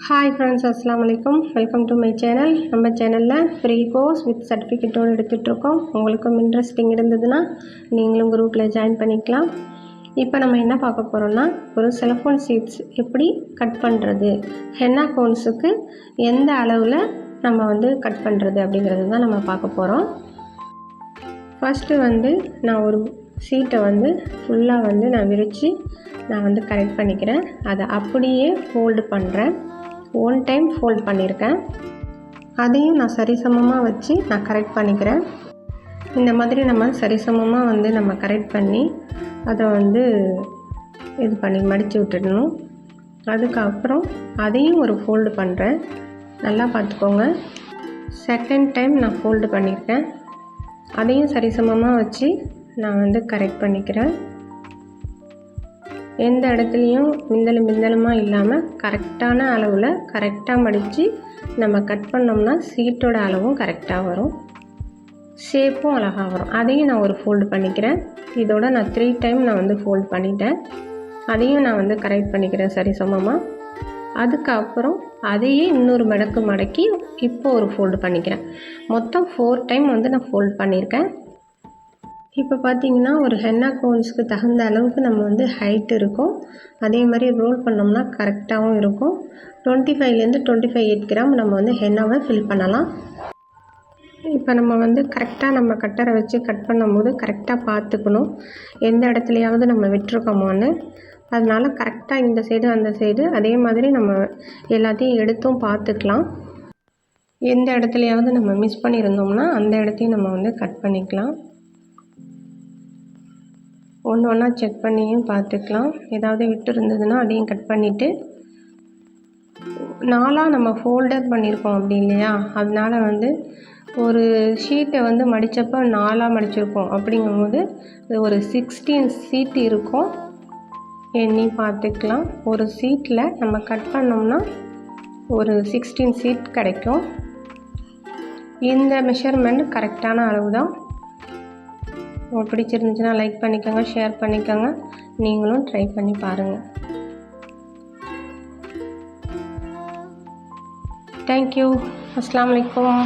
Hi friends, அஸ்ஸலாமு அலைக்கும். Welcome to my channel. நம்ம சேனலில் ஃப்ரீ கோர்ஸ் வித் சர்டிஃபிகேட்டோடு எடுத்துகிட்ருக்கோம். உங்களுக்கும் இன்ட்ரெஸ்டிங் இருந்ததுன்னா நீங்களும் குரூப்பில் ஜாயின் பண்ணிக்கலாம். இப்போ நம்ம என்ன பார்க்க போகிறோம்னா, ஒரு செல்ஃபோன் சீட்ஸ் எப்படி கட் பண்ணுறது, ஹென்னா கோன்ஸுக்கு எந்த அளவில் நம்ம கட் பண்ணுறது அப்படிங்கிறது தான் நம்ம பார்க்க போகிறோம். ஃபஸ்ட்டு நான் ஒரு சீட்டை ஃபுல்லாக நான் விரித்து நான் கரெக்ட் பண்ணிக்கிறேன். அதை அப்படியே ஃபோல்டு பண்ணுறேன். 1 டைம் ஃபோல்ட் பண்ணியிருக்கேன். அதையும் நான் சரிசமமாக வச்சு நான் கரெக்ட் பண்ணிக்கிறேன். இந்த மாதிரி நம்ம சரிசமமாக நம்ம கரெக்ட் பண்ணி அதை இது பண்ணி மடித்து விட்டுடணும். அதுக்கப்புறம் அதையும் ஒரு ஃபோல்டு பண்ணுறேன். நல்லா பார்த்துக்கோங்க. செகண்ட் டைம் நான் ஃபோல்டு பண்ணியிருக்கேன். அதையும் சரிசமமாக வச்சு நான் கரெக்ட் பண்ணிக்கிறேன். எந்த இடத்துலையும் மிந்தலுமாக இல்லாமல் கரெக்டான அளவில் கரெக்டாக மடித்து நம்ம கட் பண்ணோம்னா சீட்டோட அளவும் கரெக்டாக வரும், ஷேப்பும் அழகாக வரும். அதையும் நான் ஒரு ஃபோல்டு பண்ணிக்கிறேன். இதோட நான் 3 டைம் நான் ஃபோல்ட் பண்ணிட்டேன். அதையும் நான் கரெக்ட் பண்ணிக்கிறேன் சரிசமமாக. அதுக்கப்புறம் அதையே இன்னொரு மடக்கி இப்போ ஒரு ஃபோல்டு பண்ணிக்கிறேன். மொத்தம் 4 டைம் நான் ஃபோல்ட் பண்ணியிருக்கேன். இப்போ பார்த்திங்கன்னா ஒரு ஹென்னா கோன்ஸ்க்கு தகுந்த அளவுக்கு நம்ம ஹைட் இருக்கும். அதே மாதிரி ரோல் பண்ணோம்னா கரெக்டாகவும் இருக்கும். 25லேருந்து 25 கிராம் நம்ம ஹென்னாவை ஃபில் பண்ணலாம். இப்போ நம்ம கரெக்டாக நம்ம கட்டரை வச்சு கட் பண்ணும்போது கரெக்டாக பார்த்துக்கணும், எந்த இடத்துலையாவது நம்ம விட்டுருக்கோமான்னு. அதனால் கரெக்டாக இந்த சைடு அந்த சைடு அதே மாதிரி நம்ம எல்லாத்தையும் எடுத்தும் பார்த்துக்கலாம். எந்த இடத்துலையாவது நம்ம மிஸ் பண்ணியிருந்தோம்னா அந்த இடத்தையும் நம்ம கட் பண்ணிக்கலாம். ஒன்று ஒன்றா செக் பண்ணியும் பார்த்துக்கலாம். ஏதாவது விட்டு இருந்ததுன்னா அதையும் கட் பண்ணிவிட்டு 4ஆக நம்ம ஃபோல்டர் பண்ணியிருக்கோம் அப்படி இல்லையா, அதனால் ஒரு ஷீட்டை மடித்தப்போ 4ஆக மடிச்சிருக்கோம். அப்படிங்கும்போது ஒரு 16 சீட் இருக்கும், எண்ணி பார்த்துக்கலாம். ஒரு சீட்டில் நம்ம கட் பண்ணோம்னா ஒரு 16 சீட் கிடைக்கும். இந்த மெஷர்மெண்ட் கரெக்டான அளவு தான். பிடிச்சிருந்துச்சுன்னா லைக் பண்ணிக்கோங்க, ஷேர் பண்ணிக்கோங்க. நீங்களும் ட்ரை பண்ணி பாருங்கள். தேங்க்யூ. அஸ்ஸலாமு அலைக்கும்.